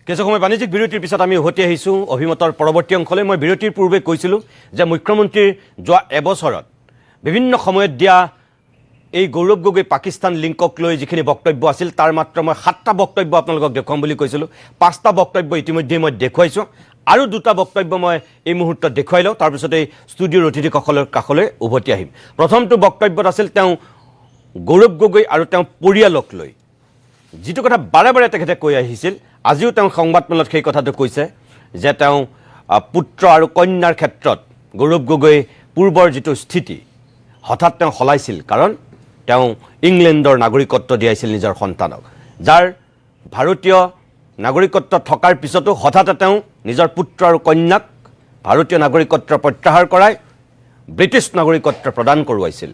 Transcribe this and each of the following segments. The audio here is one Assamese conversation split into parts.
কিছু সময় বাণিজ্যিক বিৰতিৰ পিছত আমি উভতি আহিছোঁ অভিমতৰ পৰৱৰ্তী অংশলৈ। মই বিৰতিৰ পূৰ্বে কৈছিলোঁ যে মুখ্যমন্ত্ৰীৰ যোৱা এবছৰত বিভিন্ন সময়ত দিয়া এই গৌৰৱ গগৈ পাকিস্তান লিংকক লৈ যিখিনি বক্তব্য আছিল তাৰ মাত্ৰ মই 7টা বক্তব্য আপোনালোকক দেখুৱাম বুলি কৈছিলোঁ। 5টা বক্তব্য ইতিমধ্যে মই দেখুৱাইছোঁ আৰু 2টা বক্তব্য মই এই মুহূৰ্তত দেখুৱাই লওঁ, তাৰপিছতে ষ্টুডিঅ'ৰ অতিথিসকলৰ কাষলৈ উভতি আহিম। প্ৰথমটো বক্তব্যত আছিল তেওঁ গৌৰৱ গগৈ আৰু তেওঁ পৰিয়ালক লৈ যিটো কথা বাৰে বাৰে তেখেতে কৈ আহিছিল, আজিও তেওঁ সংবাদমেলত সেই কথাটো কৈছে যে তেওঁ পুত্ৰ আৰু কন্যাৰ ক্ষেত্ৰত গৌৰৱ গগৈ পূৰ্বৰ যিটো স্থিতি হঠাৎ তেওঁ সলাইছিল, কাৰণ তেওঁ ইংলেণ্ডৰ নাগৰিকত্ব দিয়াইছিল নিজৰ সন্তানক, যাৰ ভাৰতীয় নাগৰিকত্ব থকাৰ পিছতো হঠাৎ তেওঁ নিজৰ পুত্ৰ আৰু কন্যাক ভাৰতীয় নাগৰিকত্ব প্ৰত্যাহাৰ কৰাই ব্ৰিটিছ নাগৰিকত্ব প্ৰদান কৰোৱাইছিল।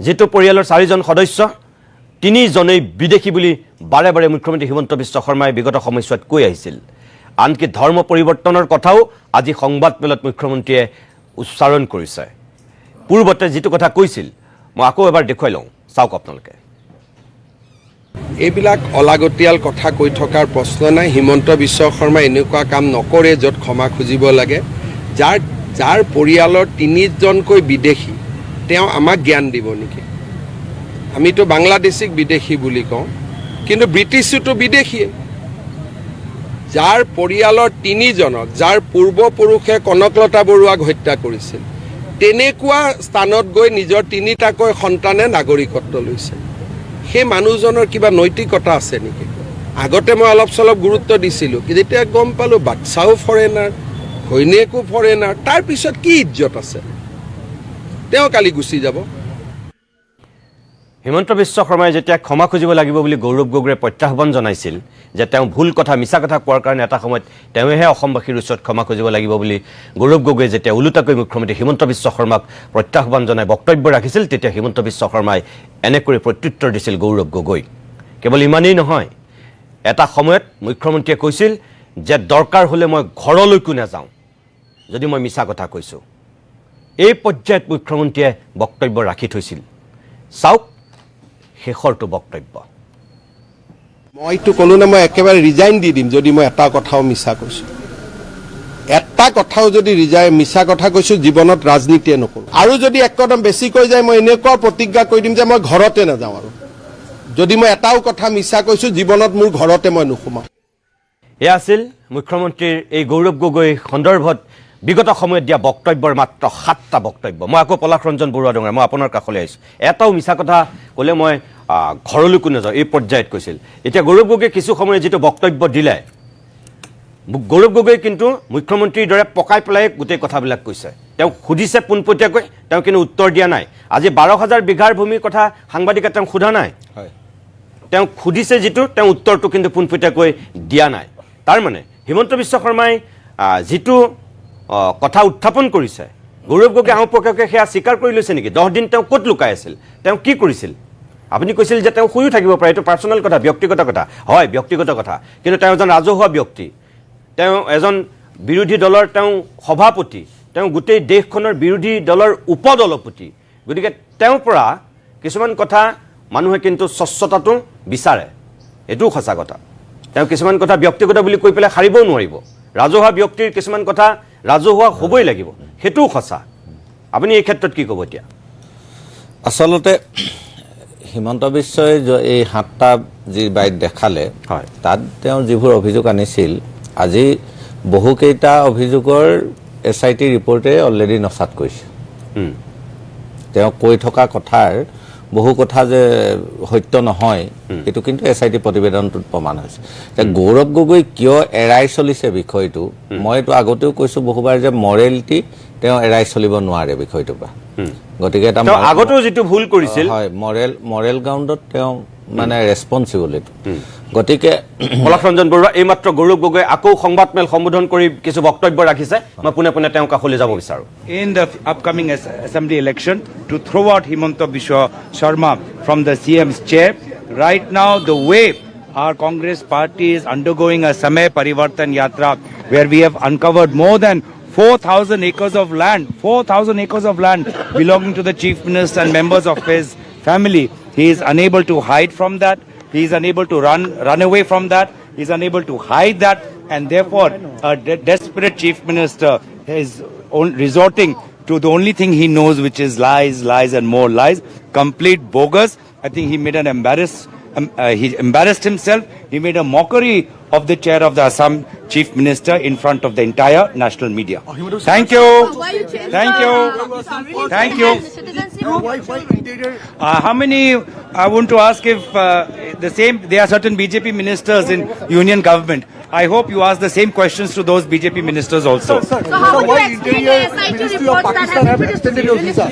যিটো পৰিয়ালৰ 4জন সদস্য 3জনেই বিদেশী বুলি বাৰে বাৰে মুখ্যমন্ত্ৰী হিমন্ত বিশ্ব শৰ্মাই বিগত সময়ছোৱাত কৈ আহিছিল। আনকি ধৰ্ম পৰিৱৰ্তনৰ কথাও আজি সংবাদমেলত মুখ্যমন্ত্ৰীয়ে উচ্চাৰণ কৰিছে। পূৰ্বতে যিটো কথা কৈছিল মই আকৌ এবাৰ দেখুৱাই লওঁ, চাওক আপোনালোকে। এইবিলাক অলাগতিয়াল কথা কৈ থকাৰ প্ৰশ্ন নাই। হিমন্ত বিশ্ব শৰ্মাই এনেকুৱা কাম নকৰে য'ত ক্ষমা খুজিব লাগে। যাৰ পৰিয়ালৰ 3জনকৈ বিদেশী তেওঁ আমাক জ্ঞান দিব নেকি? আমিতো বাংলাদেশীক বিদেশী বুলি কওঁ, কিন্তু ব্ৰিটিছতো বিদেশীয়ে। যাৰ পৰিয়ালৰ 3জনক যাৰ পূৰ্বপুৰুষে কনকলতা বৰুৱাক হত্যা কৰিছিল, তেনেকুৱা স্থানত গৈ নিজৰ 3টাকৈ সন্তানে নাগৰিকত্ব লৈছে। সেই মানুহজনৰ কিবা নৈতিকতা আছে নেকি? আগতে মই অলপ চলপ গুৰুত্ব দিছিলোঁ, যেতিয়া গম পালোঁ বাচ্চাও ফৰেনাৰ, ঘৈণীয়েকো ফৰেনাৰ, তাৰপিছত কি ইজ্জত আছে? তেওঁ কালি গুচি যাব। হিমন্ত বিশ্ব শৰ্মাই যেতিয়া ক্ষমা খুজিব লাগিব বুলি গৌৰৱ গগৈয়ে প্ৰত্যাহ্বান জনাইছিল যে তেওঁ ভুল কথা মিছা কথা কোৱাৰ কাৰণে এটা সময়ত তেওঁহে অসমবাসীৰ ওচৰত ক্ষমা খুজিব লাগিব বুলি গৌৰৱ গগৈয়ে যেতিয়া ওলোটাকৈ মুখ্যমন্ত্ৰী হিমন্ত বিশ্ব শৰ্মাক প্ৰত্যাহ্বান জনাই বক্তব্য ৰাখিছিল, তেতিয়া হিমন্ত বিশ্ব শৰ্মাই এনেকৈ প্ৰত্যুত্তৰ দিছিল গৌৰৱ গগৈ। কেৱল ইমানেই নহয়, এটা সময়ত মুখ্যমন্ত্ৰীয়ে কৈছিল যে দৰকাৰ হ'লে মই ঘৰলৈকো নাযাওঁ যদি মই মিছা কথা কৈছোঁ। এই পৰ্যায়ত মুখ্যমন্ত্ৰীয়ে বক্তব্য ৰাখি থৈছিল। চাওক শেষৰটো বক্তব্য। মইতো ক'লো না, মই একেবাৰে ৰিজাইন দি দিম যদি মই এটা কথাও মিছা কৈছোঁ। এটা কথাও যদি মিছা কথা কৈছোঁ, জীৱনত ৰাজনীতিয়ে নকৰোঁ। আৰু যদি এক কদম বেছি কৈ যায়, মই এনেকুৱা প্ৰতিজ্ঞা কৰি দিম যে মই ঘৰতে নাযাওঁ। আৰু যদি মই এটাও কথা মিছা কৈছোঁ, জীৱনত মোৰ ঘৰতে মই নোসোমাওঁ। এয়া আছিল মুখ্যমন্ত্ৰীৰ এই গৌৰৱ গগৈ সন্দৰ্ভত বিগত সময়ত দিয়া বক্তব্যৰ মাত্ৰ 7টা বক্তব্য। মই আকৌ পলাশ ৰঞ্জন বৰুৱা ডঙৰা, মই আপোনাৰ কাষলৈ আহিছোঁ। এটাও মিছা কথা ক'লে মই ঘৰলৈকো নাযাওঁ, এই পৰ্যায়ত কৈছিল। এতিয়া গৌৰৱ গগৈ কিছু সময় যিটো বক্তব্য দিলে, গৌৰৱ গগৈ কিন্তু মুখ্যমন্ত্ৰীৰ দৰে পকাই পেলাই গোটেই কথাবিলাক কৈছে। তেওঁ সুধিছে পোনপটীয়াকৈ, তেওঁ কিন্তু উত্তৰ দিয়া নাই। আজি 12,000 বিঘাৰ ভূমিৰ কথা সাংবাদিকে তেওঁক সোধা নাই, তেওঁ সুধিছে যিটো, তেওঁ উত্তৰটো কিন্তু পোনপটীয়াকৈ দিয়া নাই। তাৰমানে হিমন্ত বিশ্ব শৰ্মাই যিটো কথা উত্থাপন কৰিছে, গৌৰৱ গগৈ আওপকীয়াকৈ সেয়া স্বীকাৰ কৰি লৈছে নেকি? 10 দিন তেওঁ ক'ত লুকাই আছিল? তেওঁ কি কৰিছিল? আপুনি কৈছিল যে তেওঁ শুইও থাকিব পাৰে, এইটো পাৰ্চনেল কথা, ব্যক্তিগত কথা। হয়, ব্যক্তিগত কথা, কিন্তু তেওঁ এজন ৰাজহুৱা ব্যক্তি, তেওঁ এজন বিৰোধী দলৰ তেওঁ সভাপতি, তেওঁ গোটেই দেশখনৰ বিৰোধী দলৰ উপদলপতি। গতিকে তেওঁৰ পৰা কিছুমান কথা মানুহে কিন্তু স্বচ্ছতাটো বিচাৰে, এইটোও সঁচা কথা। তেওঁ কিছুমান কথা ব্যক্তিগত বুলি কৈ পেলাই সাৰিবও নোৱাৰিব। ৰাজহুৱা ব্যক্তিৰ কিছুমান কথা ৰাজহুৱা হ'বই লাগিব, সেইটোও সঁচা। আপুনি এই ক্ষেত্ৰত কি ক'ব এতিয়া? আচলতে হিমন্ত বিশ্বই এই 7টা যি বাইট দেখালে, হয়, তাত তেওঁ যিবোৰ অভিযোগ আনিছিল, আজি বহুকেইটা অভিযোগৰ SIT ৰিপৰ্টে অলৰেডি নচাত কৰিছে। তেওঁ কৈ থকা কথাৰ বহু কথা যে সত্য নহয়, এইটো কিন্তু SIT প্ৰতিবেদনটোত প্ৰমাণ হৈছে। এতিয়া গৌৰৱ গগৈ কিয় এৰাই চলিছে বিষয়টো, মই এইটো আগতেও কৈছোঁ বহুবাৰ যে মৰেলিটি তেওঁ এৰাই চলিব নোৱাৰে বিষয়টোৰ পৰা। গতিকে এটা আগতেও যিটো ভুল কৰিছিল, হয়, মৰেল গ্ৰাউণ্ডত তেওঁ মানে ৰেছপন্সিবল এইটো। গতিকে পলাশ ৰঞ্জন বৰুৱা এইমাত্ৰ গৌৰৱ গগৈ আকৌ সংবাদমেল সম্বোধন কৰি কিছু বক্তব্য ৰাখিছে, মই পোনে পোনে তেওঁ কাষলৈ যাব বিচাৰোঁ। In the upcoming assembly election to throw out Himanta Biswa Sharma from the CM's chair. Right now, the way our Congress party is undergoing a Samay Parivartan Yatra, where we have uncovered more than 4,000 acres of land, 4,000 acres of land belonging to the Chief Minister and members of his family. He is unable to hide from that. He is unable to run away from that. is unable to hide that, and therefore a desperate chief minister is resorting to the only thing he knows, which is lies, lies and more lies, complete bogus. I think he made an he embarrassed himself. He made a mockery of the chair of the Assam chief minister in front of the entire national media. Thank you. Thank you. Thank you. How many, I want to ask if there are certain BJP ministers in union government. I hope you ask the same questions to those BJP ministers also. So how would you explain the SIT reports that have been extended your visa?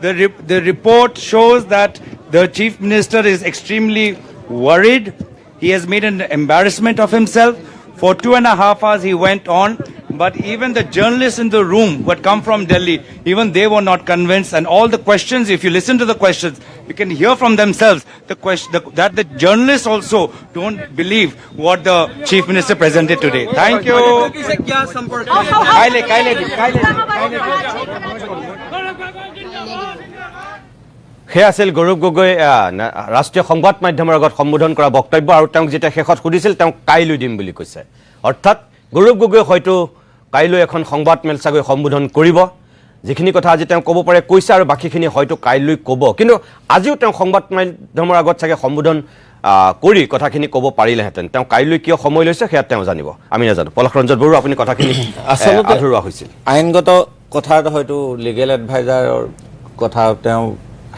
The report shows that the chief minister is extremely worried. He has made an embarrassment of himself. For 2.5 hours he went on, but even the journalists in the room who had come from Delhi, even they were not convinced. And all the questions, if you listen to the questions, you can hear from themselves that the journalists also don't believe what the chief minister presented today. Thank you. সেয়া আছিল গৌৰৱ গগৈ ৰাষ্ট্ৰীয় সংবাদ মাধ্যমৰ আগত সম্বোধন কৰা বক্তব্য, আৰু তেওঁক যেতিয়া শেষত সুধিছিল তেওঁক কাইলৈ দিম বুলি কৈছে। অৰ্থাৎ গৌৰৱ গগৈ হয়তো কাইলৈ এখন সংবাদমেল চাগৈ সম্বোধন কৰিব, যিখিনি কথা আজি তেওঁ ক'ব পাৰে কৈছে, আৰু বাকীখিনি হয়তো কাইলৈ ক'ব। কিন্তু আজিও তেওঁ সংবাদ মাধ্যমৰ আগত চাগে সম্বোধন কৰি কথাখিনি ক'ব পাৰিলেহেঁতেন। তেওঁ কাইলৈ কিয় সময় লৈছে সেয়া তেওঁ জানিব, আমি নাজানো। পলাশ ৰঞ্জন বড়ো, আপুনি কথাখিনি আচলতে আধৰুৱা হৈছিল। আইনগত কথাত হয়তো লিগেল এডভাইজাৰৰ কথা তেওঁ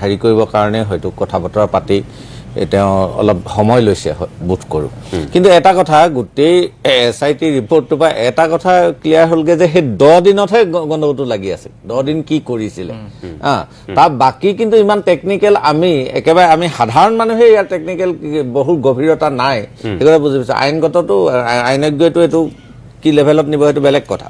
হেৰি কৰিবৰ কাৰণে হয়তো কথা বতৰা পাতি তেওঁ অলপ সময় লৈছে বোধ কৰোঁ। কিন্তু এটা কথা, গোটেই SIT ৰিপৰ্টটোৰ পৰা এটা কথা ক্লিয়াৰ হ'লগৈ যে সেই 10 দিনতহে গণ্ডগোলটো লাগি আছিল। 10 দিন কি কৰিছিলে তাৰ বাকী কিন্তু ইমান টেকনিকেল আমি সাধাৰণ মানুহে ইয়াৰ টেকনিকেল বহুত গভীৰতা নাই, সেইকথা বুজি পাইছোঁ। আইনগতটো আইনজ্ঞইটো এইটো কি লেভেলত নিব সেইটো বেলেগ কথা।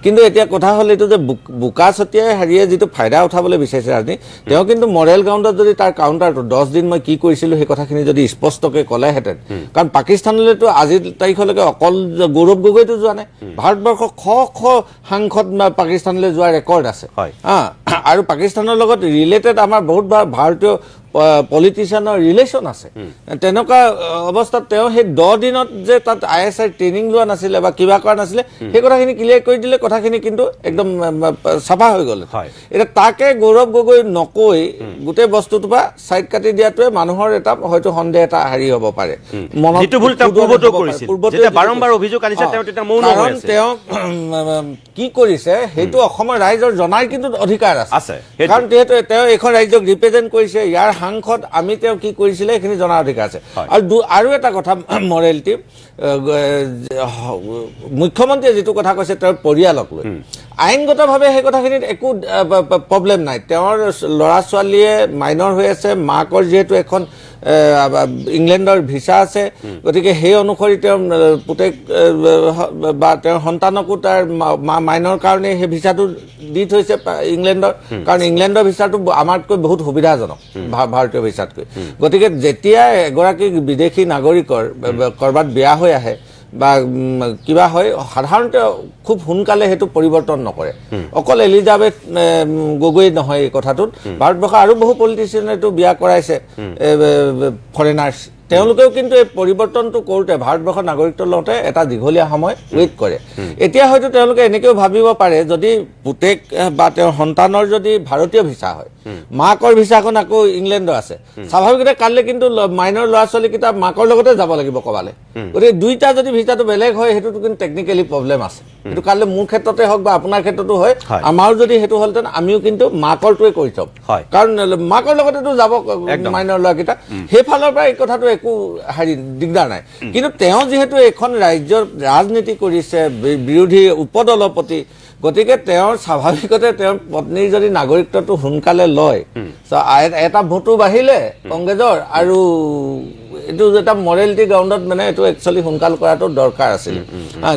কিন্তু এতিয়া কথা হ'ল এইটো যে বোকা চতিয়াই হেৰিয়ে যিটো ফাইদা উঠাবলৈ বিচাৰিছে ৰাজনীতি, তেওঁ কিন্তু মৰেল গ্ৰাউণ্ডত যদি তাৰ কাউণ্টাৰটো 10 দিন মই কি কৰিছিলোঁ সেই কথাখিনি যদি স্পষ্টকৈ ক'লেহেঁতেন, কাৰণ পাকিস্তানলৈতো আজিৰ তাৰিখলৈকে অকল গৌৰৱ গগৈটো যোৱা নাই, ভাৰতবৰ্ষৰ শ সাংসদ পাকিস্তানলৈ যোৱা ৰেকৰ্ড আছে। আৰু পাকিস্তানৰ লগত ৰিলেটেড আমাৰ বহুত ভাৰতীয় পলিটিচিয়ানৰ ৰিলেশ্যন আছে। তেনেকুৱা অৱস্থাত তেওঁ সেই 10 দিনত যে তাত ISI ট্ৰেইনিং লোৱা নাছিলে বা কিবা কৰা নাছিলে, সেই কথাখিনি ক্লিয়াৰ কৰি দিলে কথাখিনি কিন্তু একদম চাফা হৈ গ'ল। এতিয়া তাকে গৌৰৱ গগৈ নকৈ গোটেই বস্তুটোৰ পৰা ছাইড কাটি দিয়াটোৱে মানুহৰ এটা হয়তো সন্দেহ এটা হেৰি হ'ব পাৰে। কাৰণ তেওঁ কি কৰিছে সেইটো অসমৰ ৰাইজৰ জনাৰ কিন্তু অধিকাৰ আছে, কাৰণ যিহেতু তেওঁ এইখন ৰাজ্যক ৰিপ্ৰেজেণ্ট কৰিছে, ইয়াৰ সাংসদ, আমি তেওঁ কি কৰিছিলে সেইখিনি জনাৰ অধিকাৰ আছে। আৰু এটা কথা মৰেলিটি, মুখ্যমন্ত্ৰীয়ে যিটো কথা কৈছে তেওঁৰ পৰিয়ালক লৈ, আইনগতভাৱে সেই কথাখিনিত একো প্ৰব্লেম নাই। তেওঁৰ ল'ৰা ছোৱালীয়ে মাইনৰ হৈ আছে, মাকৰ যিহেতু এখন ইংলেণ্ডৰ ভিছা আছে, গতিকে সেই অনুসৰি তেওঁৰ পুতেক বা তেওঁৰ সন্তানকো তাৰ মাইনৰ কাৰণে সেই ভিছাটো দি থৈছে ইংলেণ্ডৰ, কাৰণ ইংলেণ্ডৰ ভিছাটো আমাতকৈ বহুত সুবিধাজনক ভাৰতীয় ভিছাতকৈ। গতিকে যেতিয়া এগৰাকী বিদেশী নাগৰিকৰ ক'ৰবাত বিয়া হৈ আহে বা কিবা হয়, সাধাৰণতে খুব সোনকালে সেইটো পৰিৱৰ্তন নকৰে। অকল এলিজাবেথ গগৈ নহয়, এই কথাটোত ভাৰতবৰ্ষৰ আৰু বহু পলিটিচিয়ানে এইটো বিয়া কৰাইছে ফৰেনাৰ্ছ, তেওঁলোকেও কিন্তু এই পৰিৱৰ্তনটো কৰোঁতে ভাৰতবৰ্ষৰ নাগৰিকত্বৰ লগতে এটা দীঘলীয়া সময় ৱেইট কৰে। এতিয়া হয়তো তেওঁলোকে এনেকৈও ভাবিব পাৰে, যদি পুতেক বা তেওঁৰ সন্তানৰ যদি ভাৰতীয় ভিছা হয়, মাকৰ ভিছাখন আকৌ ইংলেণ্ডৰ আছে, স্বাভাৱিকতে কাইলৈ কিন্তু মাইনৰ ল'ৰা ছোৱালীকেইটা মাকৰ লগতে যাব লাগিব ক'বালে। গতিকে দুইটা যদি ভিছাটো বেলেগ হয়, সেইটোতো কিন্তু টেকনিকেলি প্ৰব্লেম আছে। সেইটো কাইলৈ মোৰ ক্ষেত্ৰতে হওক বা আপোনাৰ ক্ষেত্ৰতো হয়, আমাৰো যদি সেইটো হ'লহেঁতেন আমিও কিন্তু মাকৰটোৱে কৰি থ'ম, কাৰণ মাকৰ লগতেতো যাব মাইনৰ ল'ৰাকেইটা। সেইফালৰ পৰা এই কথাটো একো হেৰি দিগদাৰ নাই। কিন্তু তেওঁ যিহেতু এখন ৰাজ্যৰ ৰাজনীতি কৰিছে, বিৰোধী উপদলপতি, গতিকে তেওঁৰ স্বাভাৱিকতে তেওঁৰ পত্নীৰ যদি নাগৰিকত্বটো সোনকালে লয়, এটা ভোটো বাঢ়িলে কংগ্ৰেছৰ, আৰু এইটো এটা মৰেলিটি গ্ৰাউণ্ডত মানে এইটো একচুৱেলি সোনকাল কৰাটো দৰকাৰ আছিল।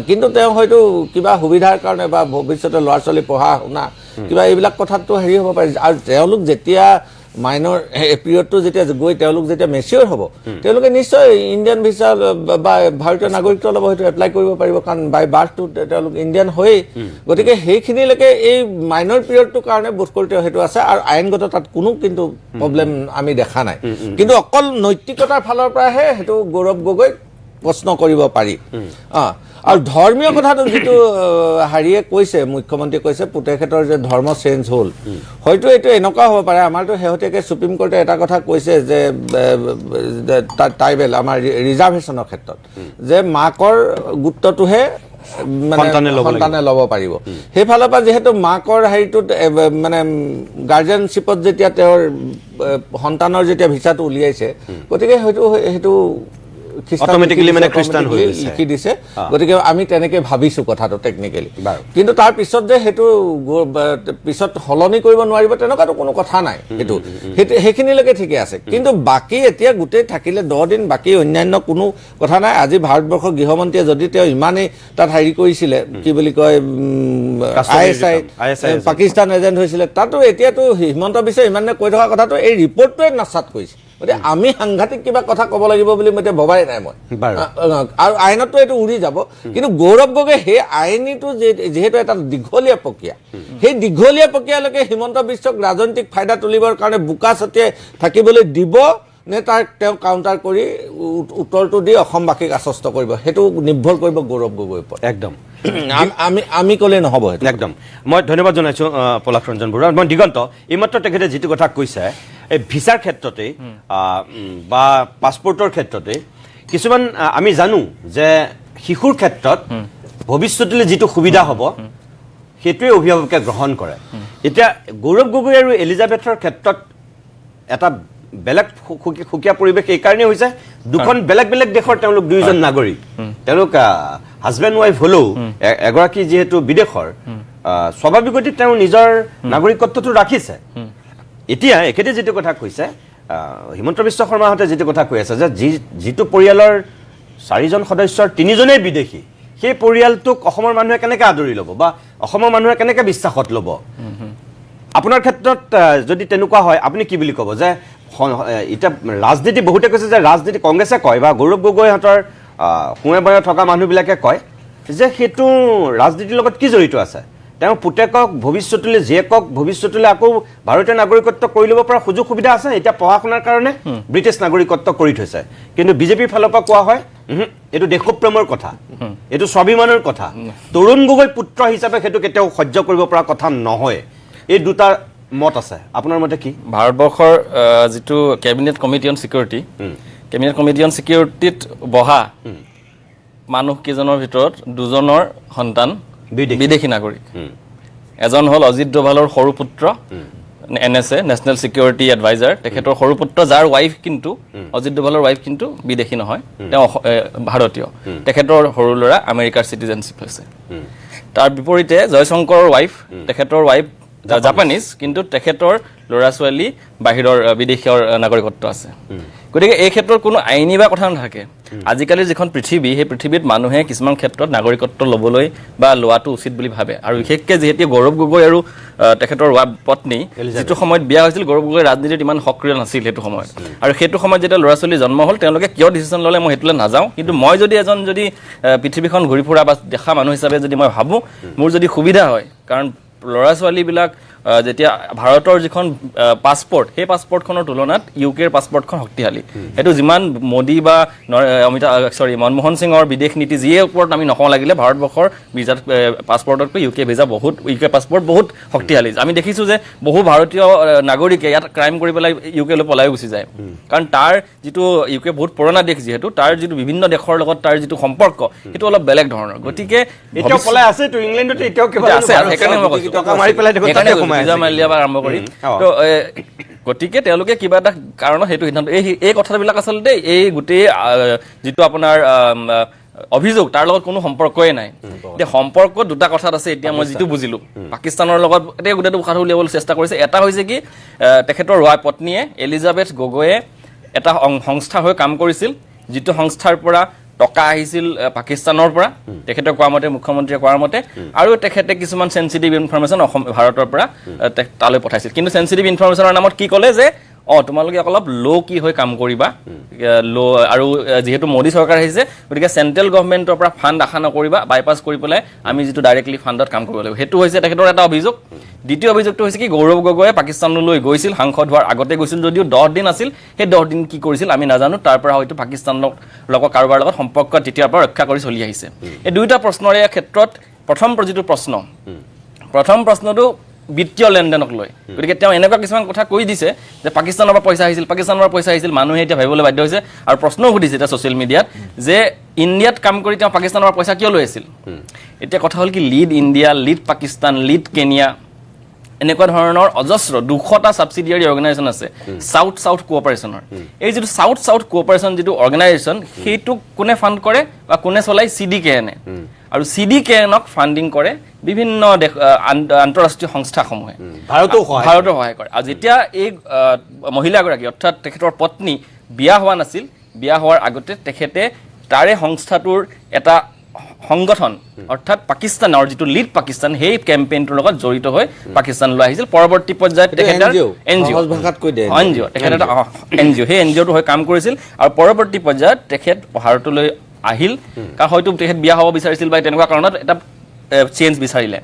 কিন্তু তেওঁ হয়তো কিবা সুবিধাৰ কাৰণে বা ভৱিষ্যতে ল'ৰা ছোৱালী পঢ়া শুনা কিবা এইবিলাক কথাততো হেৰি হ'ব পাৰে। আৰু তেওঁলোক যেতিয়া মাইনৰ পিৰিয়ডটো যেতিয়া গৈ তেওঁলোক যেতিয়া মেচিয়ৰ হ'ব তেওঁলোকে নিশ্চয় ইণ্ডিয়ান ভিছা বা ভাৰতীয় নাগৰিকত্ব ল'ব, সেইটো এপ্লাই কৰিব পাৰিব, কাৰণ বাই বাৰ্থটো তেওঁলোক ইণ্ডিয়ান হয়েই। গতিকে সেইখিনিলৈকে এই মাইনৰ পিৰিয়ডটোৰ কাৰণে বোধ কৰোঁ সেইটো আছে, আৰু আইনগত তাত কোনো কিন্তু প্ৰব্লেম আমি দেখা নাই। কিন্তু অকল নৈতিকতাৰ ফালৰ পৰাহে সেইটো গৌৰৱ গগৈক প্ৰশ্ন কৰিব পাৰি। আৰু ধৰ্মীয় কথাটো যিটো হাৰিয়ে কৈছে, মুখ্যমন্ত্ৰীয়ে কৈছে পুতেকহেঁতৰ যে ধৰ্ম চেঞ্জ হ'ল, হয়তো এইটো এনেকুৱা হ'ব পাৰে। আমাৰতো শেহতীয়াকৈ সুপ্ৰিম কোৰ্টে এটা কথা কৈছে যে ট্ৰাইবেল আমাৰ ৰিজাৰ্ভেশ্যনৰ ক্ষেত্ৰত যে মাকৰ গুৰুত্বটোহে সন্তানে ল'ব পাৰিব। সেইফালৰ পৰা যিহেতু মাকৰ হেৰিটোত মানে গাৰ্জেনশ্বিপত যেতিয়া তেওঁৰ সন্তানৰ যেতিয়া ভিছাটো উলিয়াইছে, গতিকে সেইটো লিখি দিছে। গতিকে আমি তেনেকে ভাবিছো কথাটো টেকনিকেলি, কিন্তু তাৰ পিছত যে সেইটো পিছত সলনি কৰিব নোৱাৰিব তেনেকুৱাতো কোনো কথা নাই। সেইখিনিলৈকে ঠিকে আছে, কিন্তু বাকী এতিয়া গোটেই থাকিলে 10 দিন বাকী অন্যান্য কোনো কথা নাই। আজি ভাৰতবৰ্ষৰ গৃহমন্ত্ৰীয়ে যদি তেওঁ ইমানেই তাত হেৰি কৰিছিলে, কি বুলি কয় ISI পাকিস্তান এজেণ্ট হৈছিলে, তাতো এতিয়াতো হিমন্ত বিশ্বে ইমানে কৈ থকা কথাটো এই ৰিপৰ্টটোৱে নচাত কৰিছে। গতিকে আমি সাংঘাতিক কিবা কথা ক'ব লাগিব বুলি মই এতিয়া ভবাই নাই মই, আৰু আইনততো এইটো উৰি যাব। কিন্তু গৌৰৱ গগৈ সেই আইনীটো যিহেতু এটা দীঘলীয়া প্ৰক্ৰিয়া, সেই দীঘলীয়া প্ৰক্ৰিয়ালৈকে হিমন্ত বিশ্বক ৰাজনৈতিক ফাইদা তুলিবৰ কাৰণে বোকা ছটিয়াই থাকিবলৈ দিব নে তাক তেওঁ কাউণ্টাৰ কৰি উত্তৰটো দি অসমবাসীক আশ্বস্ত কৰিব, সেইটো নিৰ্ভৰ কৰিব গৌৰৱ গগৈৰ ওপৰত। একদম আমি ক'লেই নহ'ব সেইটো। একদম মই ধন্যবাদ জনাইছোঁ পলাশ ৰঞ্জন বৰুৱা। মই দিগন্ত এইমাত্ৰ তেখেতে যিটো কথা কৈছে, এই ভিছাৰ ক্ষেত্ৰতে বা পাছপৰ্টৰ ক্ষেত্ৰতে কিছুমান আমি জানো যে শিশুৰ ক্ষেত্ৰত ভৱিষ্যতলৈ যিটো সুবিধা হ'ব সেইটোৱে অভিভাৱকে গ্ৰহণ কৰে। এতিয়া গৌৰৱ গগৈ আৰু এলিজাবেথৰ ক্ষেত্ৰত এটা বেলেগ সুকীয়া পৰিৱেশ এইকাৰণেই হৈছে, দুখন বেলেগ বেলেগ দেশৰ তেওঁলোক দুয়োজন নাগৰিক। তেওঁলোক হাজবেণ্ড ৱাইফ হ'লেও এগৰাকী যিহেতু বিদেশৰ, স্বাভাৱিকতে তেওঁ নিজৰ নাগৰিকত্বটো ৰাখিছে। এতিয়া এখেতে যিটো কথা কৈছে, হিমন্ত বিশ্ব শৰ্মাহঁতে যিটো কথা কৈ আছে যে যিটো পৰিয়ালৰ 4জন সদস্যৰ 3জনেই বিদেশী, সেই পৰিয়ালটোক অসমৰ মানুহে কেনেকৈ আদৰি ল'ব বা অসমৰ মানুহে কেনেকৈ বিশ্বাসত ল'ব? আপোনাৰ ক্ষেত্ৰত যদি তেনেকুৱা হয় আপুনি কি বুলি ক'ব? যে এতিয়া ৰাজনীতি বহুতে কৈছে যে ৰাজনীতি কংগ্ৰেছে কয় বা গৌৰৱ গগৈহঁতৰ সোঁৱে বয়ে থকা মানুহবিলাকে কয় যে সেইটো ৰাজনীতিৰ লগত কি জড়িত আছে? তেওঁ পুতেকক ভৱিষ্যতলৈ, জীয়েকক ভৱিষ্যতলৈ আকৌ ভাৰতীয় নাগৰিকত্ব কৰি ল'ব পৰা সুযোগ সুবিধা আছে। এতিয়া পঢ়া শুনাৰ কাৰণে ব্ৰিটিছ নাগৰিকত্ব কৰি থৈছে, কিন্তু বিজেপিৰ ফালৰ পৰা কোৱা হয় এইটো দেশপ্ৰেমৰ কথা, এইটো স্বাভিমানৰ কথা। তৰুণ গগৈ পুত্ৰ হিচাপে সেইটো কেতিয়াও সহ্য কৰিব পৰা কথা নহয়। এই দুটা মত আছে, আপোনাৰ মতে কি? ভাৰতবৰ্ষৰ যিটো cabinet committee on security, cabinet committee on ছিকিউৰিটিত বহা মানুহকেইজনৰ ভিতৰত 2জনৰ সন্তান বিদেশী নাগৰিক। এজন হ'ল অজিত ডোভালৰ সৰু পুত্ৰ, NSA নেশ্যনেল ছিকিউৰিটি এডভাইজাৰ, তেখেতৰ সৰু পুত্ৰ, যাৰ ৱাইফ কিন্তু অজিত ডোভালৰ ৱাইফ কিন্তু বিদেশী নহয়, তেওঁ ভাৰতীয়। তেখেতৰ সৰু ল'ৰা আমেৰিকাৰ চিটিজেনশ্বিপ হৈছে। তাৰ বিপৰীতে জয়শংকৰৰ ৱাইফ, তেখেতৰ ৱাইফ জাপানিজ, কিন্তু তেখেতৰ ল'ৰা ছোৱালী বাহিৰৰ বিদেশীৰ নাগৰিকত্ব আছে। গতিকে এই ক্ষেত্ৰত কোনো আইনী বা কথা নাথাকে। আজিকালি যিখন পৃথিৱী, সেই পৃথিৱীত মানুহে কিছুমান ক্ষেত্ৰত নাগৰিকত্ব ল'বলৈ বা লোৱাটো উচিত বুলি ভাবে। আৰু বিশেষকৈ যিহেতু গৌৰৱ গগৈ আৰু তেখেতৰ পত্নী যিটো সময়ত বিয়া হৈছিল, গৌৰৱ গগৈ ৰাজনীতিত ইমান সক্ৰিয় নাছিল সেইটো সময়ত। আৰু সেইটো সময়ত যেতিয়া ল'ৰা ছোৱালী জন্ম হ'ল, তেওঁলোকে কিয় ডিচিশ্যন ল'লে মই সেইটোলৈ নাযাওঁ, কিন্তু মই যদি এজন যদি পৃথিৱীখন ঘূৰি ফুৰা বা দেখা মানুহ হিচাপে যদি মই ভাবোঁ, মোৰ যদি সুবিধা হয়, কাৰণ ল'ৰা ছোৱালীবিলাক যেতিয়া ভাৰতৰ যিখন পাছপৰ্ট, সেই পাছপৰ্টখনৰ তুলনাত UK পাছপৰ্টখন শক্তিশালী। সেইটো যিমান মোদী বা মনমোহন সিঙৰ বিদেশ নীতি যিয়ে ওপৰত আমি নকওঁ লাগিলে, ভাৰতবৰ্ষৰ ভিজা পাছপৰ্টতকৈ UK পাছপৰ্ট বহুত শক্তিশালী। আমি দেখিছোঁ যে বহু ভাৰতীয় নাগৰিকে ইয়াত ক্ৰাইম কৰি পেলাই UK লৈ পলাই গুচি যায়, কাৰণ তাৰ যিটো UK বহুত পুৰণা দেশ, যিহেতু তাৰ যিটো বিভিন্ন দেশৰ লগত তাৰ যিটো সম্পৰ্ক সেইটো অলপ বেলেগ ধৰণৰ। গতিকে এতিয়াও পলাই আছে, ইংলেণ্ডত এতিয়াও আছে, সেইকাৰণে মই কৈছোঁ আৰম্ভ কৰি। তো গতিকে তেওঁলোকে কিবা এটা কাৰণত সেইটো সিদ্ধান্ত, এই কথাবিলাক আচলতে এই গোটেই যিটো আপোনাৰ অভিযোগ তাৰ লগত কোনো সম্পৰ্কই নাই। এতিয়া সম্পৰ্ক দুটা কথাত আছে। এতিয়া মই যিটো বুজিলোঁ, পাকিস্তানৰ লগত এতিয়া গোটেইটো কথা উলিয়াবলৈ চেষ্টা কৰিছে। এটা হৈছে কি, তেখেতৰ পত্নীয়ে এলিজাবেথ গগৈয়ে এটা সংস্থা হৈ কাম কৰিছিল, যিটো সংস্থাৰ পৰা টকা আহিছিল পাকিস্তানৰ পৰা তেখেতে কোৱা মতে মুখ্যমন্ত্ৰীয়ে কোৱাৰ মতে আৰু তেখেতে কিছুমান সেনসিটিভ ইনফৰমেশ্যন ভাৰতৰ পৰা তালৈ পঠাইছিল কিন্তু সেনসিটিভ ইনফৰমেশ্যনৰ নামত কি ক'লে যে তোমালোকে অলপ লো কি হৈ কাম কৰিবা লো আৰু যেহেতু মোদী চৰকাৰ আহিছে গতিকে চেন্ট্ৰেল গভৰ্ণমেণ্টৰ পৰা ফাণ্ড আশা নকৰিবা বাইপাছ কৰি পেলাই আমি যেটো ডাইৰেক্টলি ফাণ্ডত কাম কৰিব লাগিব হেতু হৈছে তেখেতৰ এটা অভিযোগ দ্বিতীয় অভিযোগটো হৈছে কি গৌৰৱ গগৈয়ে পাকিস্তানলৈ গৈছিল সাংসদ হোৱাৰ আগতে গৈছিল যদিও 10 দিন আছিল সেই 10 দিন কি কৰিছিল আমি নাজানো তাৰ পৰা হয়তো পাকিস্তানৰ লগত কাৰোবাৰ লগত সম্পৰ্ক তেতিয়াৰ পৰা ৰক্ষা কৰি চলি আহিছে এই দুইটা প্ৰশ্নৰে ক্ষেত্ৰত প্ৰথম প্ৰশ্নটো বিত্তীয় লেনদেনক লৈ গতিকে তেওঁ এনেকুৱা কিছুমান কথা কৈ দিছে যে পাকিস্তানৰ পৰা পইচা আহিছিল মানুহে এতিয়া ভাবিবলৈ বাধ্য হৈছে আৰু প্ৰশ্নও সুধিছে এটা ছ'চিয়েল মিডিয়াত যে ইণ্ডিয়াত কাম কৰি তেওঁ পাকিস্তানৰ পৰা পইচা কিয় লৈ আছিল এতিয়া কথা হ'ল কি lead India lead Pakistan lead Kenya এনেকুৱা ধৰণৰ অজস্ৰ 200টা ছাবছিডিয়াৰী অৰ্গেনাইজেশ্যন আছে সাউথ কোঅপাৰেশ্যনৰ এই যেটো সাউথ কোঅপাৰেশ্যন যেটো অৰ্গেনাইজেশ্যন সেইটো কোনে ফাণ্ড কৰে বা কোনে চলাই CDKNে আৰু CDKNক ফাণ্ডিং কৰে বিভিন্ন আন্তঃৰাষ্ট্ৰীয় সংস্থাসমূহে ভাৰতৰ সহায় কৰে আৰু যেতিয়া এই মহিলাগৰাকী অৰ্থাৎ তেখেতৰ পত্নী বিয়া হোৱা নাছিল বিয়া হোৱাৰ আগতে তেখেতে তাৰে সংস্থাটোৰ এটা সংগঠন অৰ্থাৎ পাকিস্তানৰ যেটো লিড পাকিস্তান সেই কেম্পেইনটোৰ লগত জড়িত হৈ পাকিস্তানলৈ আহিছিল পৰৱৰ্তী পৰ্যায়ত তেখেতে এনজিঅ ভাষাত কৈ দিয়ে তেখেতে এনজিঅ সেই এনজিঅটো হৈ কাম কৰিছিল আৰু পৰৱৰ্তী পৰ্যায়ত তেখেত ভাৰতলৈ আহিল কাৰণ হয়তো তেখেত বিয়া হ'ব বিচাৰিছিল বা তেনেকুৱা কাৰণত এটা চেঞ্জ বিচাৰিলে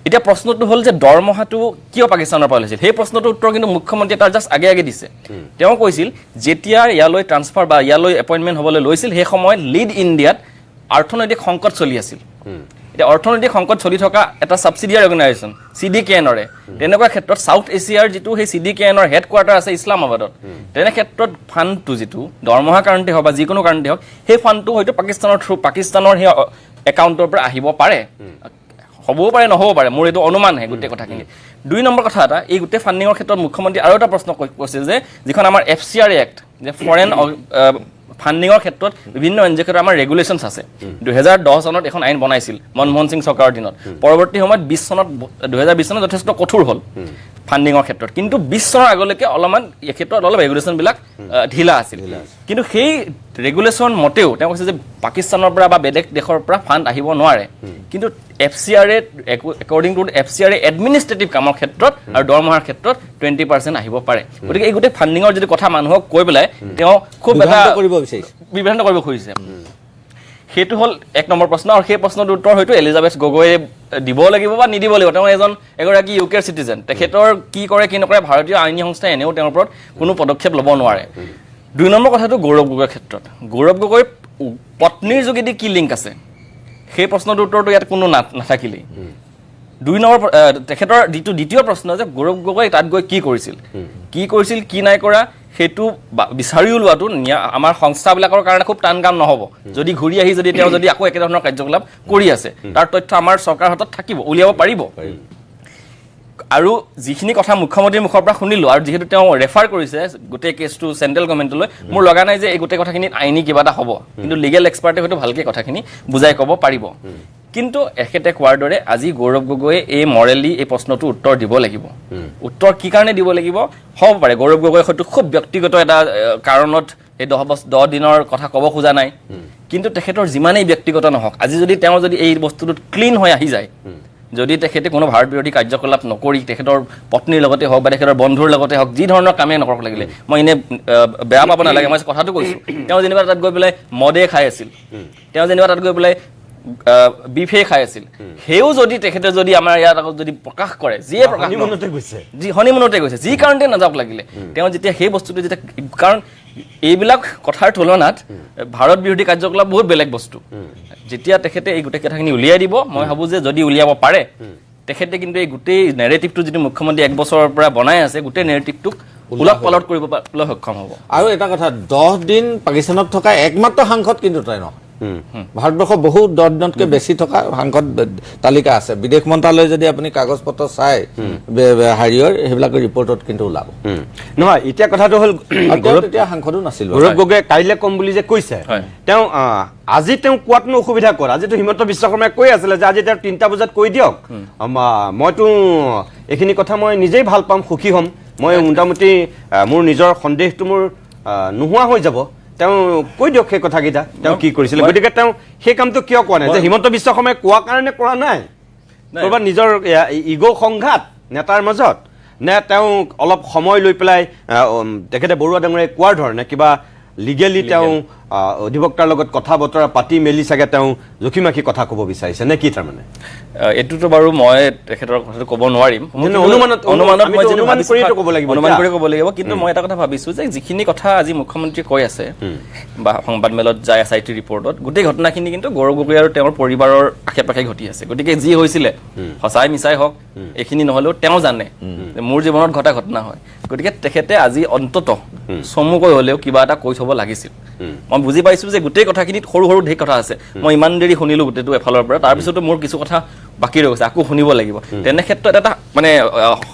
এতিয়া প্ৰশ্নটো হ'ল যে দৰমহাটো কিয় পাকিস্তানৰ পৰা লৈছিল সেই প্ৰশ্নটোৰ উত্তৰ কিন্তু মুখ্যমন্ত্ৰীয়ে তাৰ জাষ্ট আগে দিছে তেওঁ কৈছিল যেতিয়া ইয়ালৈ ট্ৰান্সফাৰ বা ইয়ালৈ এপইণ্টমেণ্ট হ'বলৈ লৈছিল সেই সময়ত লিড ইণ্ডিয়াত অৰ্থনৈতিক সংকট চলি আছিল এতিয়া অৰ্থনৈতিক সংকট চলি থকা এটা ছাবছিডিয়াৰী অৰ্গেনাইজেশ্যন CDKNৰে তেনেকুৱা ক্ষেত্ৰত সাউথ এছিয়াৰ যেটো সেই CDKNৰ হেডকোৱাৰ্টাৰ আছে ইছলামাবাদত তেনে ক্ষেত্ৰত ফাণ্ডটো যেটো দৰমহা কাৰণতে হওক বা যিকোনো কাৰণতে হওক সেই ফাণ্ডটো হয়তো পাকিস্তানৰ সেই একাউণ্টৰ পৰা আহিব পাৰে হ'বও পাৰে নহ'ব পাৰে মোৰ এইটো অনুমানহে গোটেই কথাখিনি 2 নম্বৰ কথা এটা এই গোটেই ফাণ্ডিঙৰ ক্ষেত্ৰত মুখ্যমন্ত্ৰী আৰু এটা প্ৰশ্ন কৈছে যে যিখন আমাৰ FCRA এক্ট যে ফৰেন ফাণ্ডিঙৰ ক্ষেত্ৰত বিভিন্ন এনজিঅ'ৰ ক্ষেত্ৰত আমাৰ ৰেগুলেশ্যনছ আছে 2010 চনত এখন আইন বনাইছিল মনমোহন সিং চৰকাৰৰ দিনত পৰৱৰ্তী সময়ত 2020 চনত যথেষ্ট কঠোৰ হ'ল ফাণ্ডিঙৰ ক্ষেত্ৰত কিন্তু 20 চনৰ আগলৈকে অলপমান এই ক্ষেত্ৰত অলপ ৰেগুলেশ্যনবিলাক ঢিলা আছিল কিন্তু সেই ৰেগুলেশ্যন মতেও তেওঁ কৈছে যে পাকিস্তানৰ পৰা বা বেলেগ দেশৰ পৰা ফাণ্ড আহিব নোৱাৰে কিন্তু FCRA according to FCRA administrative কামৰ ক্ষেত্ৰত আৰু দৰমহাৰ ক্ষেত্ৰত 20% আহিব পাৰে গতিকে এই গোটেই ফাণ্ডিঙৰ যদি কথা মানুহক কৈ পেলাই তেওঁ খুব এটা বিভ্ৰান্ত কৰিব খুজিছে সেইটো হ'ল 1 নম্বৰ প্ৰশ্ন আৰু সেই প্ৰশ্নটোৰ উত্তৰ হয়তো এলিজাবেথ গগৈয়ে দিব লাগিব বা নিদিব লাগিব তেওঁ এগৰাকী ইউকেৰ চিটিজেন তেখেতৰ কি কৰে কি নকৰে ভাৰতীয় আইনী সংস্থাই এনেও তেওঁৰ ওপৰত কোনো পদক্ষেপ ল'ব নোৱাৰে 2 নম্বৰ কথাটো গৌৰৱ গগৈৰ ক্ষেত্ৰত গৌৰৱ গগৈৰ পত্নীৰ যোগেদি কি লিংক আছে সেই প্ৰশ্নটোৰ উত্তৰটো ইয়াত কোনো নাথাকিলেই 2 নম্বৰ তেখেতৰ দ্বিতীয় প্ৰশ্ন যে গৌৰৱ গগৈ তাত গৈ কি কৰিছিল কি নাই কৰা সেইটো বিচাৰি উলোৱাটো আমাৰ সংস্থাবিলাকৰ কাৰণে খুব টান কাম নহ'ব যদি ঘূৰি আহি যদি তেওঁ যদি আকৌ একেধৰণৰ কাৰ্যকলাপ কৰি আছে তাৰ তথ্য আমাৰ চৰকাৰ হাতত থাকিব উলিয়াব পাৰিব আৰু যিখিনি কথা মুখ্যমন্ত্ৰীৰ মুখৰ পৰা শুনিলো আৰু যেহেতু তেওঁ ৰেফাৰ কৰিছে গোটেই কেছটো চেন্ট্ৰেল গভৰ্ণমেণ্টলৈ মোৰ লগা নাই যে এই গোটেই কথাখিনিত আইনী কিবা এটা হ'ব কিন্তু লিগেল এক্সপাৰ্টে হয়তো ভালকৈ কথাখিনি বুজাই ক'ব পাৰিব কিন্তু এখেতে কোৱাৰ দৰে আজি গৌৰৱ গগৈয়ে এই মৰেলি এই প্ৰশ্নটো উত্তৰ দিব লাগিব উত্তৰ কি কাৰণে দিব লাগিব হ'ব পাৰে গৌৰৱ গগৈ হয়তো খুব ব্যক্তিগত এটা কাৰণত এই 10 দিনৰ কথা ক'ব খোজা নাই কিন্তু তেখেতৰ যিমানেই ব্যক্তিগত নহওক আজি যদি তেওঁ যদি এই বস্তুটোত ক্লিন হৈ আহি যায় যদি তেখেতে কোনো ভাৰত বিৰোধী কাৰ্যকলাপ নকৰি তেখেতৰ পত্নীৰ লগতে হওক বা তেখেতৰ বন্ধুৰ লগতে হওক যি ধৰণৰ কামেই নকৰক লাগিলে মই এনে বেয়া পাব নালাগে মই কথাটো কৈছোঁ তেওঁ যেনিবা তাত গৈ পেলাই মদে খাই আছিল তেওঁ যেনিবা তাত গৈ পেলাই বিফে খাই আছিল হেও যদি তেখেতে যদি আমাৰ ইয়াত আগত যদি প্ৰকাশ কৰে যিয়ে প্ৰকাশ হনিমুনতে গৈছে যি কাৰণতে নাযাওক লাগিলে তেওঁ যেতিয়া সেই বস্তুটো যেতিয়া কাৰণ এইবিলাক কথাৰ তুলনাত ভাৰত বিৰোধী কাৰ্যকলাপ বহুত বেলেগ বস্তু যেতিয়া তেখেতে এই গোটেই কথাখিনি উলিয়াই দিব মই ভাবোঁ যে যদি উলিয়াব পাৰে তেখেতে কিন্তু এই গোটেই নেৰেটিভটো যিটো মুখ্যমন্ত্ৰী 1 বছৰৰ পৰা বনাই আছে গোটেই নেৰেটিভটোক উলট পালট কৰিবলৈ সক্ষম হ'ব আৰু এটা কথা 10 দিন পাকিস্তানত থকা একমাত্ৰ সাংসদ কিন্তু তাই নহয় ভাৰতবৰ্ষৰ বহু 10 দিনতকৈ বেছি থকা সাংসদ তালিকা আছে বিদেশ মন্ত্ৰালয় যদি আপুনি কাগজ পত্ৰ চাই হাৰিয়ৰ সেইবিলাকৰ ৰিপৰ্টত কিন্তু ওলাব নহয় এতিয়া কথাটো হ'ল তেতিয়া সাংসদো নাছিল গৌৰৱ গগৈয়ে কাইলৈ কম বুলি যে কৈছে তেওঁ আজি তেওঁ কোৱাতনো অসুবিধা কৰ আজিতো হিমন্ত বিশ্ব শৰ্মাই কৈ আছিলে যে আজি তেওঁ 3টা বজাত কৈ দিয়ক মইতো এইখিনি কথা মই নিজেই ভাল পাম সুখী হ'ম মই মোটামুটি মোৰ নিজৰ সন্দেহটো মোৰ নোহোৱা হৈ যাব তেওঁ কৈ দিয়ক সেই কথাকেইটা তেওঁ কি কৰিছিলে গতিকে তেওঁ সেই কামটো কিয় কোৱা নাই যে হিমন্ত বিশ্ব শৰ্মাই কোৱা কাৰণে কৰা নাই ক'ৰবাত নিজৰ ইগ' সংঘাত নেতাৰ মাজত নে তেওঁ অলপ সময় লৈ পেলাই তেখেতে বৰুৱা ডাঙৰীয়াই কোৱাৰ ধৰণে কিবা লিগেলি তেওঁ অধিবক্তাৰ লগত কথা বতৰা পাতি মেলি চাগে তেওঁ জুখিমাখি কথা ক'ব বিচাৰিছে নে কি তাৰমানে এইটোতো বাৰু মই তেখেতৰ কথাটো ক'ব নোৱাৰিম অনুমান কৰি ক'ব লাগিব কিন্তু মই এটা কথা ভাবিছোঁ যে যিখিনি কথা আজি মুখ্যমন্ত্ৰীয়ে কৈ আছে বা সংবাদমেলত যায় SIT ৰিপৰ্টত গোটেই ঘটনাখিনি কিন্তু গৌৰৱ গগৈ আৰু তেওঁৰ পৰিবাৰৰ আশে পাশে ঘটি আছে গতিকে যি হৈছিলে সঁচাই মিছাই হওক এইখিনি নহ'লেও তেওঁ জানে যে মোৰ জীৱনত ঘটা ঘটনা হয় গতিকে তেখেতে আজি অন্ততঃ চমুকৈ হ'লেও কিবা এটা কৈ থ'ব লাগিছিল মই বুজি পাইছোঁ যে গোটেই কথাখিনিত সৰু সৰু ঢেৰ কথা আছে মই ইমান দেৰি শুনিলোঁ গোটেইটো এফালৰ পৰা তাৰপিছতো মোৰ কিছু কথা বাকী ৰৈ গৈছে আকৌ শুনিব লাগিব তেনে ক্ষেত্ৰত এটা মানে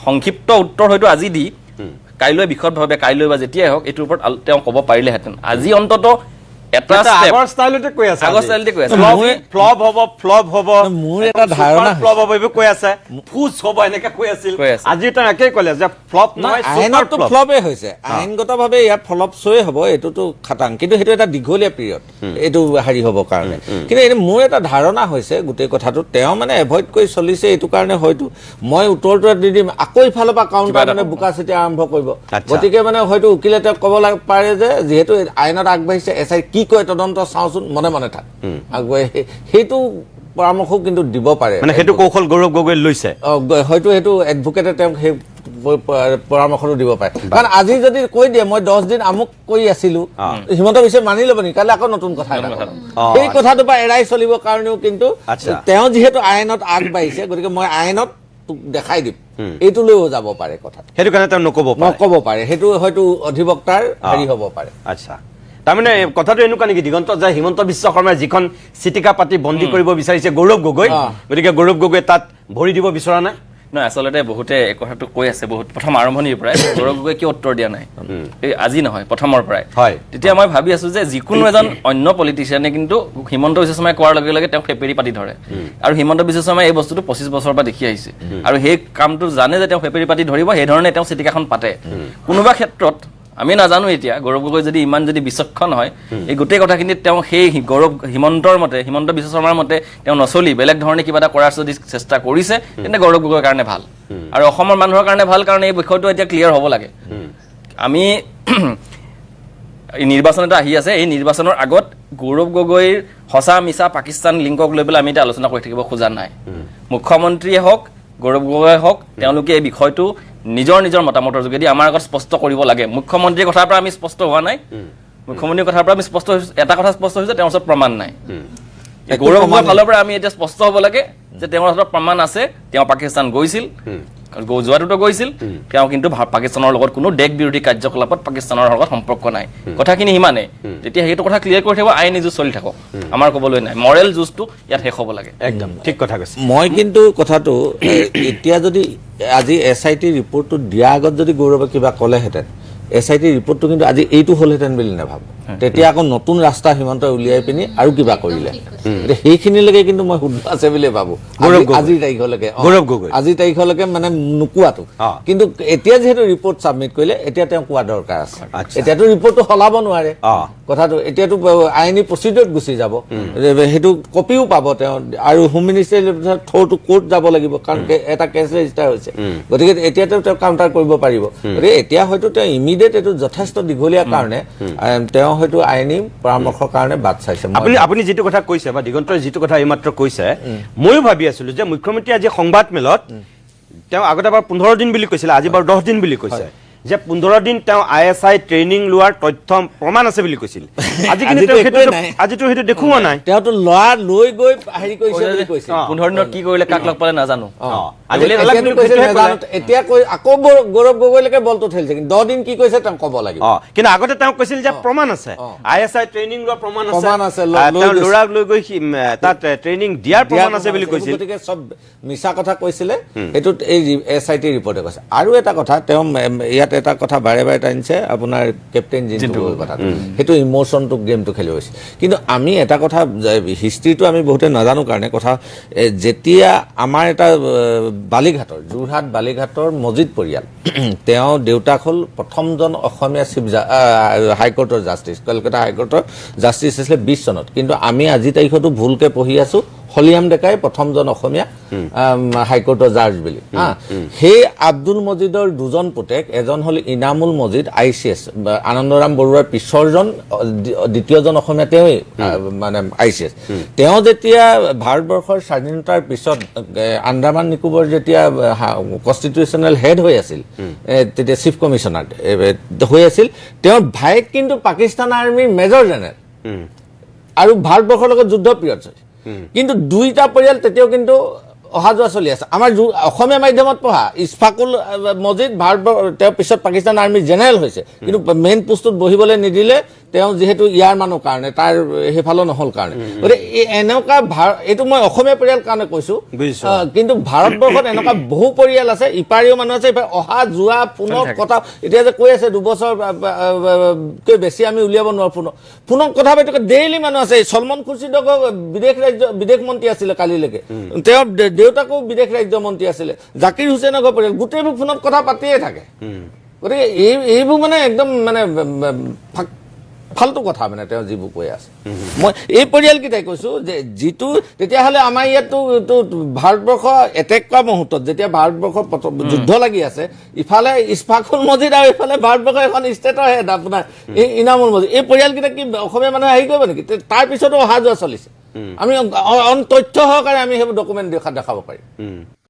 সংক্ষিপ্ত উত্তৰ হয়তো আজি দি কাইলৈ বিশদভাৱে কাইলৈ বা যেতিয়াই হওক এইটোৰ ওপৰত তেওঁ ক'ব পাৰিলেহেঁতেন আজি অন্ততঃ আগৰ ষ্টাইলতে কৈ আছে ফ্লপ হ'ব মোৰ এটা ধাৰণা ফ্লপ হ'ব এইবোৰ কৈ আছে ফুচ হ'ব এনেকে কৈ আছিল আজি তেওঁ একেই ক'লে যে ফ্লপ নহয় আইনতো ফ্লপে হৈছে আইনগতভাৱে ইয়াত ফ্লপ শ্ব'য়ে হ'ব এইটোতো খাটাং কিন্তু সেইটো এটা দীঘলীয়া পিৰিয়ড এইটো হেৰি হ'বৰ কাৰণে কিন্তু এইটো মোৰ এটা ধাৰণা হৈছে গোটেই কথাটো তেওঁ মানে এভইড কৰি চলিছে এইটো কাৰণে হয়তো মই উত্তৰটো দি দিম আকৌ ইফালৰ পৰা কাউণ্টাৰ মানে বোকা চিটি আৰম্ভ কৰিব গতিকে মানে হয়তো উকিলে তেওঁক ক'ব পাৰে যে যিহেতু আইনত আগবাঢ়িছে SI কি কয় তদন্ত চাওঁচোন মনে মনে থাক আগুৱাই সেইটো পৰামৰ্শও কিন্তু দিব পাৰে মানে সেইটো কৌশল গৌৰৱ গগৈ লৈছে হয়তো সেইটো এডভোকেটে তেওঁক সেই পৰামৰ্শটো দিব পাৰে কাৰণ আজি যদি কৈ দিয়ে মই 10 দিন আমুক কৰি আছিলো হিমন্ত বিশ্বে মানি ল'ব নেকি কালি আকৌ নতুন কথা সেই কথাটোৰ পৰা এৰাই চলিবৰ কাৰণেও কিন্তু তেওঁ যিহেতু আইনত আগবাঢ়িছে গতিকে মই আইনত দেখাই দিম এইটো লৈও যাব পাৰে কথা সেইটো কাৰণে তেওঁ নক'ব পাৰে সেইটো হয়তো অধিবক্তাৰ হেৰি হ'ব পাৰে আচ্ছা তাৰমানে কথাটো এনেকুৱা নেকি দিগন্ত যে হিমন্ত বিশ্ব শৰ্মাই যিখন চিটিকা পাতি বন্দী কৰিব বিচাৰিছে গৌৰৱ গগৈ গতিকে গৌৰৱ গগৈ তাত ভৰি দিব বিচৰা নাই নহয় আচলতে বহুতে এই কথাটো কৈ আছে বহুত প্ৰথম আৰম্ভণিৰ পৰাই গৌৰৱ গগৈ কিয় উত্তৰ দিয়া নাই এই আজি নহয় প্ৰথমৰ পৰাই তেতিয়া মই ভাবি আছো যে যিকোনো এজন অন্য পলিটিচিয়ানে কিন্তু হিমন্ত বিশ্ব শৰ্মাই কোৱাৰ লগে লগে তেওঁ ফেপেৰি পাতি ধৰে আৰু হিমন্ত বিশ্ব শৰ্মাই এই বস্তুটো 25 বছৰৰ পৰা দেখি আহিছে আৰু সেই কামটো জানে যে তেওঁ ফেপেৰি পাতি ধৰিব সেই ধৰণে তেওঁ চিটিকাখন পাতে কোনোবা ক্ষেত্ৰত আমি নাজানো এতিয়া গৌৰৱ গগৈ যদি ইমান যদি বিচক্ষণ হয় এই গোটেই কথাখিনিত তেওঁ সেই হিমন্ত বিশ্ব শৰ্মাৰ মতে তেওঁ নচলি বেলেগ ধৰণে কিবা এটা কৰাৰ যদি চেষ্টা কৰিছে তেন্তে গৌৰৱ গগৈৰ কাৰণে ভাল আৰু অসমৰ মানুহৰ কাৰণে ভাল কাৰণ এই বিষয়টো এতিয়া ক্লিয়াৰ হ'ব লাগে আমি নিৰ্বাচন এটা আহি আছে এই নিৰ্বাচনৰ আগত গৌৰৱ গগৈৰ সঁচা মিছা পাকিস্তান লিংকক লৈ পেলাই আমি এতিয়া আলোচনা কৰি থাকিব খোজা নাই মুখ্যমন্ত্ৰীয়ে হওক গৌৰৱ গগৈয়ে হওক তেওঁলোকে এই বিষয়টো নিজৰ নিজৰ মতামতৰ যোগেদি আমাৰ আগত স্পষ্ট কৰিব লাগে মুখ্যমন্ত্ৰীৰ কথাৰ পৰা আমি স্পষ্ট হোৱা নাই মুখ্যমন্ত্ৰীৰ কথাৰ পৰা আমি স্পষ্ট এটা কথা স্পষ্ট হৈছে তেওঁৰ ওচৰত প্ৰমাণ নাই গৌৰৱ গগৈৰ ফালৰ পৰা আমি এতিয়া স্পষ্ট হ'ব লাগে যে তেওঁৰ হাতত প্ৰমাণ আছে তেওঁ পাকিস্তান গৈছিল যোৱাটোতো গৈছিল তেওঁ কিন্তু পাকিস্তানৰ লগত কোনো দেশ বিৰোধী কাৰ্যকলাপত পাকিস্তানৰ লগত সম্পৰ্ক নাই কথাখিনি সিমানে তেতিয়া সেইটো কথা ক্লিয়াৰ কৰি থাকিব আইনী যুঁজ চলি থাকক আমাৰ ক'বলৈ নাই মৰেল যুঁজটো ইয়াত শেষ হ'ব লাগে একদম ঠিক কথা কৈছে মই কিন্তু কথাটো এতিয়া যদি আজি SIT ৰিপৰ্টটো দিয়াৰ আগত যদি গৌৰৱে কিবা ক'লেহেঁতেন SIT ৰিপৰ্টটো কিন্তু আজি এইটো হ'লহেঁতেন বুলি নাভাবোঁ তেতিয়া আকৌ নতুন ৰাস্তা হিমন্ত উলিয়াই পিনি আৰু কিবা কৰিলে সেইখিনিলৈকে কিন্তু মই শুদ্ধ আছে বুলি ভাবোঁ আজিৰ তাৰিখলৈকে মানে নোকোৱাটো কিন্তু এতিয়া যিহেতু ৰিপৰ্ট ছাবমিট কৰিলে এতিয়া তেওঁ কোৱা দৰকাৰ আছে এতিয়াতো ৰিপৰ্টটো সলাব নোৱাৰে কথাটো এতিয়াতো আইনী প্ৰচিডিউৰত গুচি যাব সেইটো কপিও পাব তেওঁ আৰু হোম মিনিষ্টাৰী থ্ৰুটো কোৰ্ট যাব লাগিব কাৰণ এটা কেছ ৰেজিষ্টাৰ হৈছে গতিকে এতিয়াতো তেওঁ কাউণ্টাৰ কৰিব পাৰিব গতিকে এতিয়া হয়তো তেওঁ ইমিডিয়েট এইটো যথেষ্ট দীঘলীয়া কাৰণে তেওঁ হয়তো আইনী পৰামৰ্শৰ কাৰণে বাট চাইছে আপুনি যিটো কথা কৈছে বা দিগন্তই যিটো কথা এইমাত্ৰ কৈছে ময়ো ভাবি আছিলো যে মুখ্যমন্ত্ৰী আজি সংবাদ মেলত তেওঁ আগতে বাৰু 15 দিন বুলি কৈছিলে আজি বাৰু 10 দিন বুলি কৈছে যে 15 দিন তেওঁ ISI ট্ৰেইনিং লোৱাৰ তথ্য প্ৰমাণ আছে বুলি কৈছিল আজিতো সেইটো দেখুওৱা নাই তেওঁতো লোৱা লৈ গৈ হেৰি কৰিছে বুলি কৈছে 15 দিনত কি কৰিলে কাক লগ পালে নাজানো এতিয়া কৈ আকৌ গৌৰৱ গগৈলৈকে বলটো ঠেলিছে কিন্তু 10 দিন কি কৈছে তেওঁ ক'ব লাগিব কিন্তু আগতে তেওঁ কৈছিল যে প্ৰমাণ আছে ISI ট্ৰেইনিং লোৱাৰ প্ৰমাণ আছে ল'ৰাক লৈ গৈ তাত ট্ৰেইনিং দিয়াৰ প্ৰমাণ আছে বুলি কৈছিল গতিকে চব মিছা কথা কৈছিলে এইটোত এই SIT ৰিপৰ্টে কৈছে আৰু এটা কথা তেওঁ ইয়াত এটা কথা বাৰে বাৰে টানিছে আপোনাৰ কেপ্টেইন জিন্তু কথাটো সেইটো ইমোশ্যনটো গেমটো খেলি গৈছে কিন্তু আমি এটা কথা হিষ্ট্ৰীটো আমি বহুতে নাজানো কাৰণে কথা যেতিয়া আমাৰ এটা বালিঘাটৰ যোৰহাট বালিঘাটৰ মজিদ পৰিয়াল তেওঁ দেউতাক হ'ল প্ৰথমজন অসমীয়া চিফ হাইকোৰ্টৰ জাষ্টিছ কলকাতা হাইকোৰ্টৰ জাষ্টিছ আছিলে 20 চনত কিন্তু আমি আজি তাৰিখতো ভুলকে পঢ়ি আছো হলিয়াম ডেকাই প্ৰথমজন অসমীয়া হাইকোৰ্টৰ জাজ বুলি সেই আব্দুল মজিদৰ দুজন পুতেক এজন হ'ল ইনামুল মজিদ ICS আনন্দৰাম বৰুৱাৰ পিছৰজন দ্বিতীয়জন অসমীয়া তেওঁ মানে ICS তেওঁ যেতিয়া ভাৰতবৰ্ষৰ স্বাধীনতাৰ পিছত আন্দামান নিকোবৰ যেতিয়া কনষ্টিটিউচনেল হেড হৈ আছিল তেতিয়া চিফ কমিশনাৰ হৈ আছিল তেওঁৰ ভাইক কিন্তু পাকিস্তান আৰ্মিৰ মেজৰ জেনেৰেল আৰু ভাৰতবৰ্ষৰ লগত যুদ্ধ পিৰিয়ড কিন্তু দুইটা পৰিয়াল তেতিয়াও কিন্তু অহা যোৱা চলি আছে আমাৰ অসমীয়া মাধ্যমত পঢ়া ইছফাকুল মজিদ ভাৰতবৰ্ষ তেওঁ পিছত পাকিস্তান আৰ্মিৰ জেনেৰেল হৈছে কিন্তু মেইন পোষ্টত বহিবলৈ নিদিলে তেওঁ যেহেতু ইয়াৰ মানুহ কাৰণে তাৰ হেফালো নহল কাৰণে গতিকে এনেকুৱা এইটো মই অসমীয়া পৰিয়াল কাৰণে কৈছো কিন্তু ভাৰতবৰ্ষত এনেকুৱা বহু পৰিয়াল আছে ইপাৰিও মানুহ আছে অহা যোৱা পুনৰ কথা এতিয়া যে কৈ আছে 2 বছৰকৈ বেছি আমি উলিয়াব নোৱাৰো পুনৰ কথা পাতি ডেইলি মানুহ আছে সলমান খুৰছিদক বিদেশ মন্ত্ৰী আছিলে কালিলৈকে তেওঁ দেউতাকো বিদেশ ৰাজ্য মন্ত্ৰী আছিলে জাকিৰ হুছেইনৰ পৰিয়াল গোটেইবোৰ ফোনত কথা পাতিয়ে থাকে গতিকে এইবোৰ মানে একদম মানে ফালতু কথা মানে তেওঁ যিবোৰ কৈ আছে মই এই পৰিয়ালকেইটাই কৈছো যে যিটো তেতিয়াহ'লে আমাৰ ইয়াতো ভাৰতবৰ্ষ এটেক কৰা মুহূৰ্তত যেতিয়া ভাৰতবৰ্ষৰ যুদ্ধ লাগি আছে ইফালে ইছফাকুল মজিদ আৰু ইফালে ভাৰতবৰ্ষৰ এখন ষ্টেটৰ হেড আপোনাৰ ইনামুল মজিদ এই পৰিয়ালকেইটা কি অসমীয়া মানুহে হেৰি কৰিব নেকি তাৰ পিছতো অহা যোৱা চলিছে আমি তথ্য সহকাৰে আমি সেইবোৰ ডকুমেণ্ট দেখাব পাৰিম